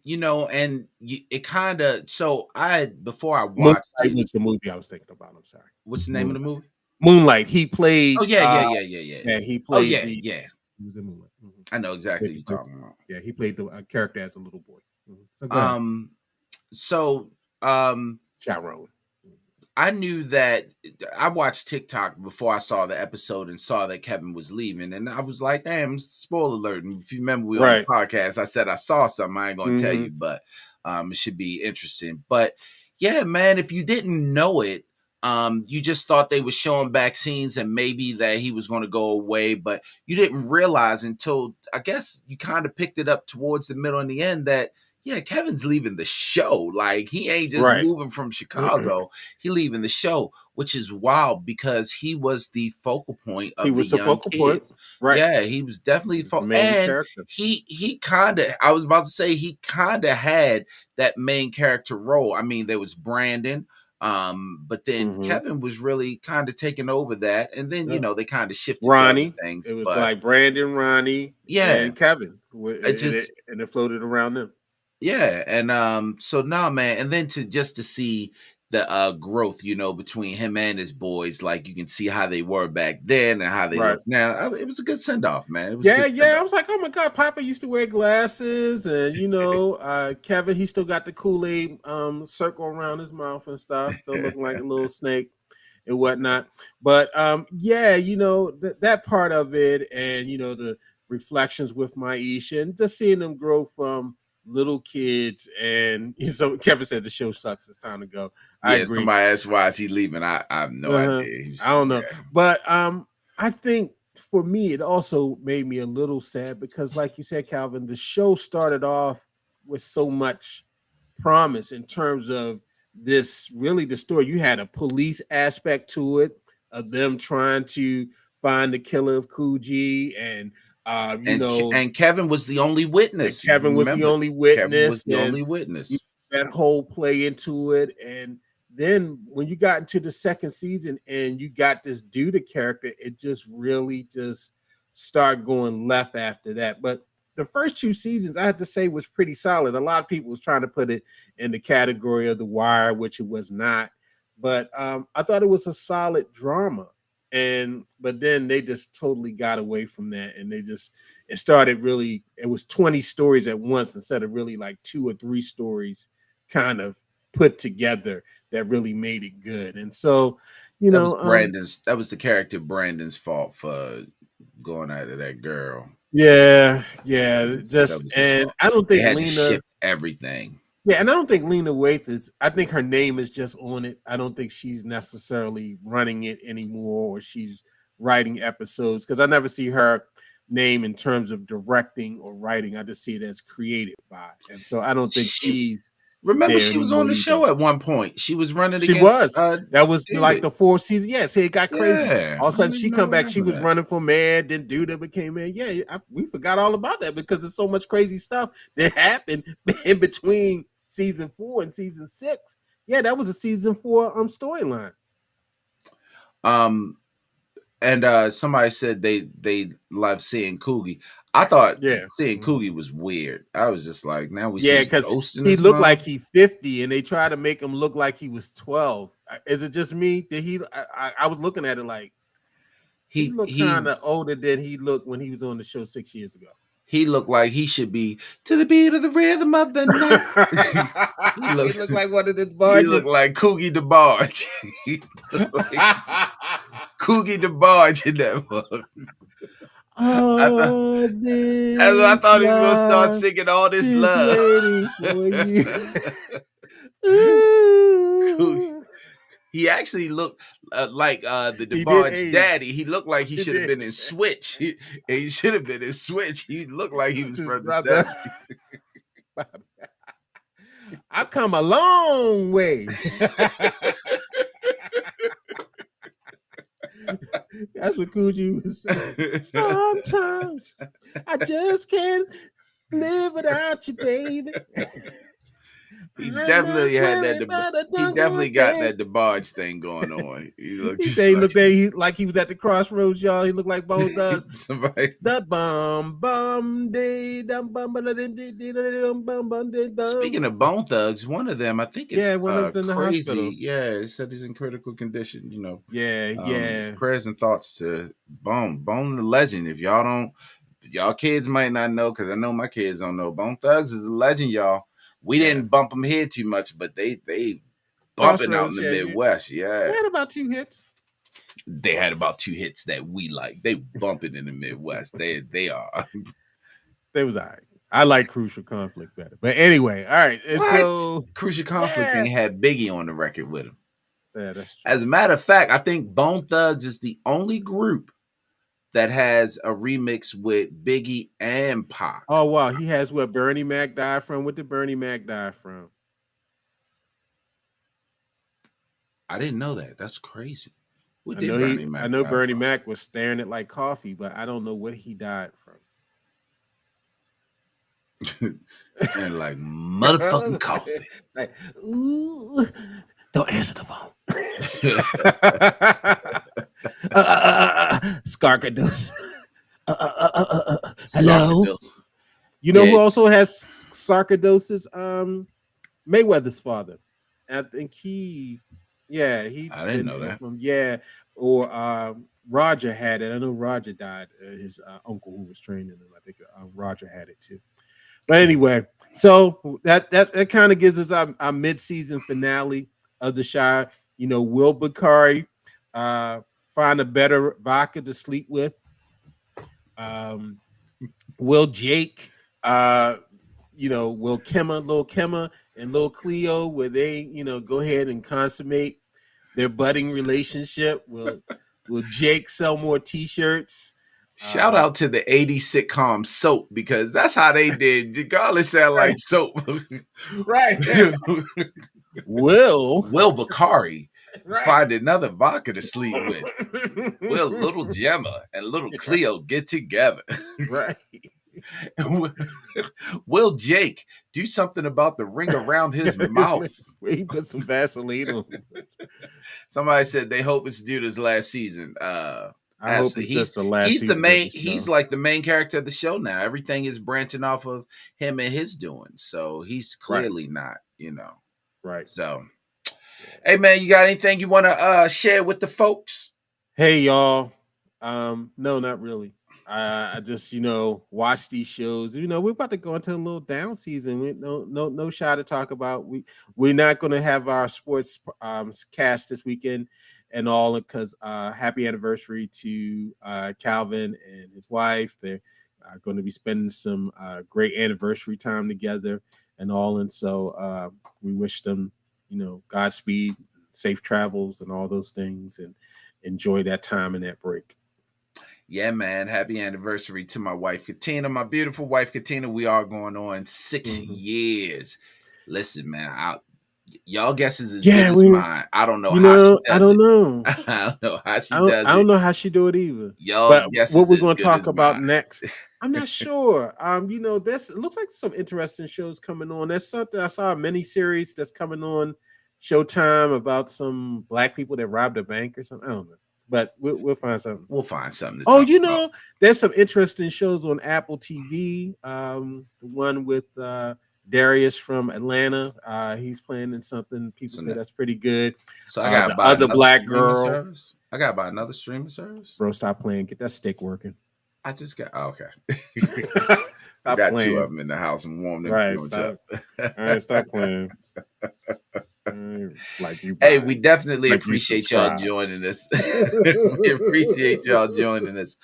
it kind of. So before I watched Moonlight it. was the movie I was thinking about. I'm sorry. What's the name of the movie? Moonlight. He played. Oh yeah. Yeah, he Oh played yeah, the. yeah. He was in Moonlight. Mm-hmm. I know exactly what you're talking about. Yeah, he played the character as a little boy. Mm-hmm. So go ahead. So Sharon. I knew that I watched TikTok before I saw the episode and saw that Kevin was leaving, and I was like, "Damn, spoiler alert!" And if you remember, we on the podcast, I said I saw something. I ain't gonna tell you, but it should be interesting. But yeah, man, if you didn't know it, you just thought they were showing back scenes and maybe that he was going to go away, but you didn't realize until I guess you kind of picked it up towards the middle and the end that. Yeah, Kevin's leaving the show. Like he ain't just moving from Chicago. He leaving the show, which is wild because he was the focal point of the young kids. Right. Yeah, he was definitely the main character. He kind of. I was about to say he kind of had that main character role. I mean, there was Brandon. But then Kevin was really kind of taking over that, and then they kind of shifted Ronnie. to other things. It was like Brandon, Ronnie, and Kevin. It floated around them. Yeah, and so now, man, and then to see the growth, between him and his boys, like you can see how they were back then and how they look now. It was a good send off, man. It was I was like, oh my God, Papa used to wear glasses, and Kevin, he still got the Kool-Aid circle around his mouth and stuff, still looking like a little snake and whatnot. But that part of it, and the reflections with Maisha, and just seeing them grow from little kids, and so Kevin said the show sucks. It's time to go. I agree. Somebody asked why is he leaving. I have no idea. I don't know, but I think for me it also made me a little sad because, like you said, Calvin, the show started off with so much promise in terms of the story. You had a police aspect to it, of them trying to find the killer of Coogee, and You know, And Kevin was the only and witness. If you Kevin was the remember, only Kevin was witness, the and only you witness. that whole play into it. And then when you got into the second season and you got this Duda character, it just really just started going left after that. But the first two seasons, I have to say, was pretty solid. A lot of people was trying to put it in the category of The Wire, which it was not. But I thought it was a solid drama. And but then they just totally got away from that, and it started really, it was 20 stories at once instead of really like two or three stories kind of put together that really made it good. And so, you That was know, Brandon's. That was the character Brandon's fault for going after that girl. yeah, That just, was his and fault. I don't They think had to Lena, shift everything. yeah, and I don't think Lena Waithe is, I think her name is just on it. I don't think she's necessarily running it anymore, or she's writing episodes, because I never see her name in terms of directing or writing. I just see it as created by. And so I don't think She she's remember there she was on anymore the either. show at one point. She was running She against was. That was like David. the fourth season. Yeah, see, it got crazy. Yeah, All of a I sudden, she come back. She remember was that. running for mayor. Then Duda became mayor. Yeah, we forgot all about that because there's so much crazy stuff that happened in between season 4 and season 6. Yeah, that was a season 4 storyline. Um, and somebody said they love seeing Coogie. I thought Yeah, seeing Coogie was weird. I was just like, now we yeah, see because Ghost in he this looked like mom. he 50, and they tried to make him look like he was 12. Is it just me? Did he? I was looking at it like he He looked kind he of older than he looked when he was on the show 6 years ago. he looked like he should be to the beat of the rhythm of the night. he He looked looked like one of the he looked barges. like Coogie the Barge. he looked like Coogie the Barge in that mug. I thought All I this thought he was gonna start love singing all this is love. waiting for you. Coogie. Ooh. He actually looked like the He did DeBarge age. daddy. He looked like he He should have did. been in Switch. He should have been in Switch. He looked like he That's was his from the brother. 70s. I've come a long way. That's what Coogee was saying. Sometimes I just can't live without you, baby. He I'm not definitely had that. worried about a He jungle definitely got thing. that DeBarge thing going on. He looked He just said he like looked at like he was at the crossroads, y'all. He looked like Bone Thugs. somebody. The bum day dum bum ba dum dum bum bum dum. Speaking of Bone Thugs, one of them, I think it's Yeah, one of them's in the crazy. hospital. Yeah, it said he's in critical condition. Yeah. Prayers and thoughts to Bone. Bone the legend. If y'all don't, y'all kids might not know, because I know my kids don't know. Bone Thugs is a legend, y'all. We Yeah. didn't bump them here too much, but they bumping out in Crossroads, the yeah. Midwest. They Yeah, had about 2 hits. they had about 2 hits that we like. They bumping in the Midwest. They are. They was all right. I like Crucial Conflict better. But anyway, all right. And What? so, Crucial Conflict yeah. ain't had Biggie on the record with him. Yeah, that's true. As a matter of fact, I think Bone Thugs is the only group that has a remix with Biggie and Pac. Oh, wow. He has what Bernie Mac died from. What did Bernie Mac die from? I didn't know that. That's crazy. What I did know Bernie I Mac know die Bernie from? Mac was staring at like coffee, but I don't know what he died from. And like motherfucking coffee. Like, ooh, don't answer the phone. Scarcados. Hello. Sarkadil. You know Yeah, who also has sarcoidosis? Mayweather's father. I think he's I didn't been know that. from, yeah. Or Roger had it. I know Roger died. His uncle who was training him. I think Roger had it too. But anyway, so that kind of gives us our mid-season finale of the Shy. You know, will Bakari find a better vodka to sleep with? Um, will Jake, will Lil Kimma and Lil Cleo, where they, go ahead and consummate their budding relationship? Will Jake sell more T-shirts? Shout out to the 80s sitcom Soap, because that's how they did. Garland sound like Soap. Right. Will Will Bakari. Right. Find another vodka to sleep with. Will little Gemma and little Cleo get together? Right. Will Jake do something about the ring around his mouth? He put some Vaseline on. Somebody said they hope it's due to his last season. I hope Absolutely. it's just the last He's the season of main. the He's show. like the main character of the show now. Everything is branching off of him and his doing. So he's Right. clearly not. You know. Right. So, Yeah. hey man, you got anything you want to share with the folks? Hey y'all. No, not really. I just watch these shows. We're about to go into a little down season. We no shot to talk about. We're not going to have our sports cast this weekend and all because happy anniversary to Calvin and his wife. They're going to be spending some great anniversary time together and all. And so we wish them Godspeed, safe travels, and all those things, and enjoy that time and that break. Yeah, man. Happy anniversary to my wife, Katina, my beautiful wife, Katina. We are going on 6 years. Listen, man, y'all guess is as good Yeah, as mine. I don't know how she I does don't it. know. I don't know how she I does don't it. know how she do it either. Y'all's But guess what is we're as going to good talk as about mine. next, I'm not sure. There's it looks like some interesting shows coming on. There's something I saw a mini series that's coming on Showtime about some black people that robbed a bank or something. I don't know, but we'll find something. We'll find something to Oh, talk about. there's some interesting shows on Apple TV. The one with Darius from Atlanta. He's playing in something. People So, say that's pretty good. so I gotta The buy other another black streaming girl. service. I gotta buy another streaming service. Bro, stop playing. Get that stick working. I just got okay. I Stop got two playing. of them in the house and warm them Right. joints up. Stop. All right. Stop playing. Like you Hey, buy. we definitely Like you appreciate y'all subscribe. joining us. We appreciate y'all joining us.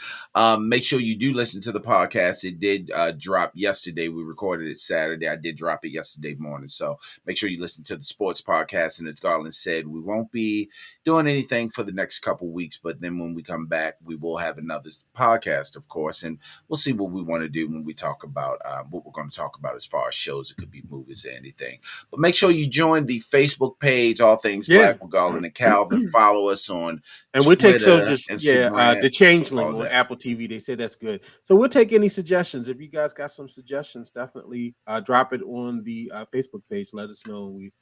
Make sure you do listen to the podcast. It did drop yesterday. We recorded it Saturday. I did drop it yesterday morning. So make sure you listen to the sports podcast. And as Garland said, we won't be doing anything for the next couple weeks. But then when we come back, we will have another podcast, of course. And we'll see what we want to do when we talk about what we're going to talk about as far as shows. It could be movies or anything. But make sure you join the Facebook page, All Things Yeah. Black with Garland and Calvin. Follow us on And we'll take Twitter, Instagram, the Changeling all on that. Apple TV. They said that's good. So we'll take any suggestions. If you guys got some suggestions, definitely drop it on the Facebook page. Let us know. We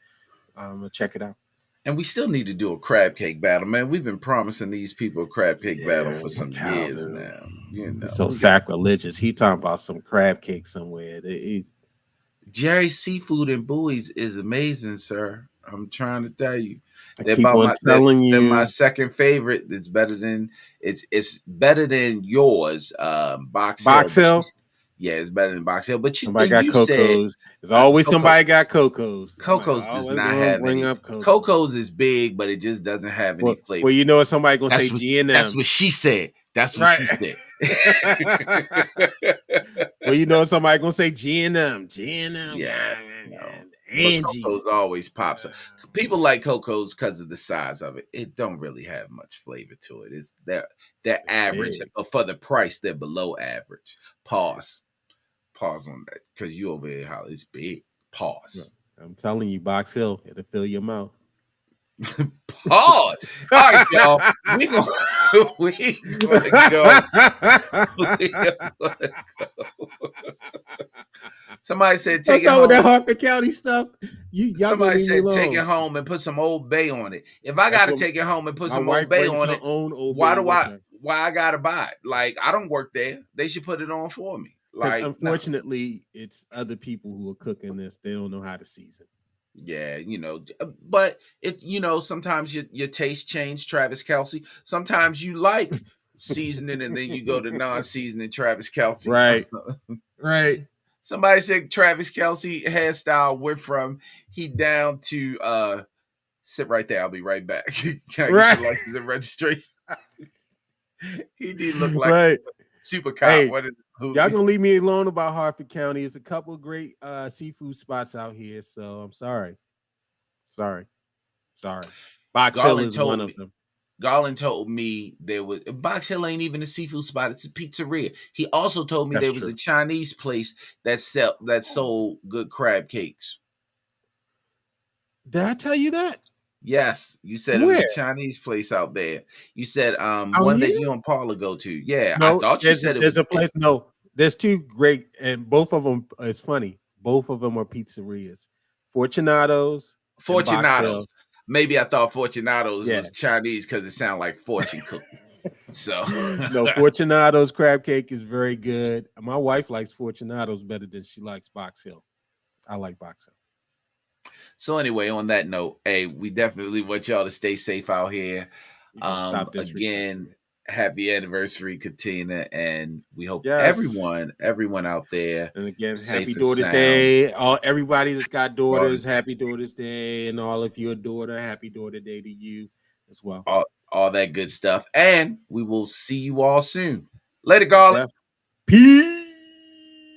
check it out. And we still need to do a crab cake battle, man. We've been promising these people a crab cake battle Yeah, for some years Calvin. now. You know, He's so we got sacrilegious. He talking about some crab cake somewhere. He's Jerry's Seafood and Buoys is amazing, sir. I'm trying to tell you. I They're keep about on my telling they're my you. second favorite. It's better than yours, Box Hill. Box Hill. Yeah, it's better than Box Hill. But Somebody got you said Coco's. There's always Coco somebody got Coco's. Somebody Coco's does always not gonna have bring any. up Coco's. Coco's is big, but it just doesn't have any Well, flavor. somebody gonna say G and That's M. what she said. That's what Right. she said. Well, somebody gonna say G and M. G and M. Yeah, no. But Angie's. Coco's always pops up. People like Coco's because of the size of it. It don't really have much flavor to it. They're It's average, big. but for the price, they're below average. Pause on that because you over here, how it's big. Pause. I'm telling you, Box Hill, it'll fill your mouth. Pause. All right, y'all. We gonna we gonna go. We gonna go. Somebody said take What's it up with that home. Hartford County stuff? Y'all gonna Somebody leave me said take it alone. home and put some Old Bay on it. If I That's gotta what take it home and put my some Old wife Bay brings on her it, own why obey do with I her. why I gotta buy it? Like I don't work there. They should put it on for me. Because Like no. unfortunately, it's other people who are cooking this. They don't know how to season. Yeah, but sometimes your taste change, Travis Kelsey. Sometimes you like seasoning and then you go to non-seasoning Travis Kelsey. Right. Right. Somebody said Travis Kelsey hairstyle went from he down to sit right there. I'll be right back. Can I get Right. your license and registration? He did look like Right. super cop. Hey, What is y'all gonna leave me alone about Hartford County. There's a couple of great seafood spots out here, so I'm sorry. Sorry. Box Hill Garland is one told of me? them. Garland told me there was Box Hill ain't even a seafood spot; it's a pizzeria. He also told me That's there was true. a Chinese place that sold good crab cakes. Did I tell you that? Yes, you said it was a Where? Chinese place out there. You said Out one here? that you and Paula go to. Yeah, I No, thought you said it there's was a place. No, there's two great, and both of them. It's funny. Both of them are pizzerias, Fortunatos and Box Fortunatos. Hill. Maybe I thought Fortunatos Yeah. was Chinese because it sounded like fortune cookie. So No, Fortunatos crab cake is very good. My wife likes Fortunatos better than she likes Box Hill. I like Box Hill. so anyway, on that note, hey, we definitely want y'all to stay safe out here. You're gonna stop disrespecting Again, me. happy anniversary, Katina, and we hope Yes. everyone out there And again, is happy safe and Daughters sound. Day. All everybody that's got Daughters, daughters, happy Daughters Day, and all of your daughter, happy Daughter Day to you as well. all that good stuff. And we will see you all soon. Later, Most Garland. definitely. Peace.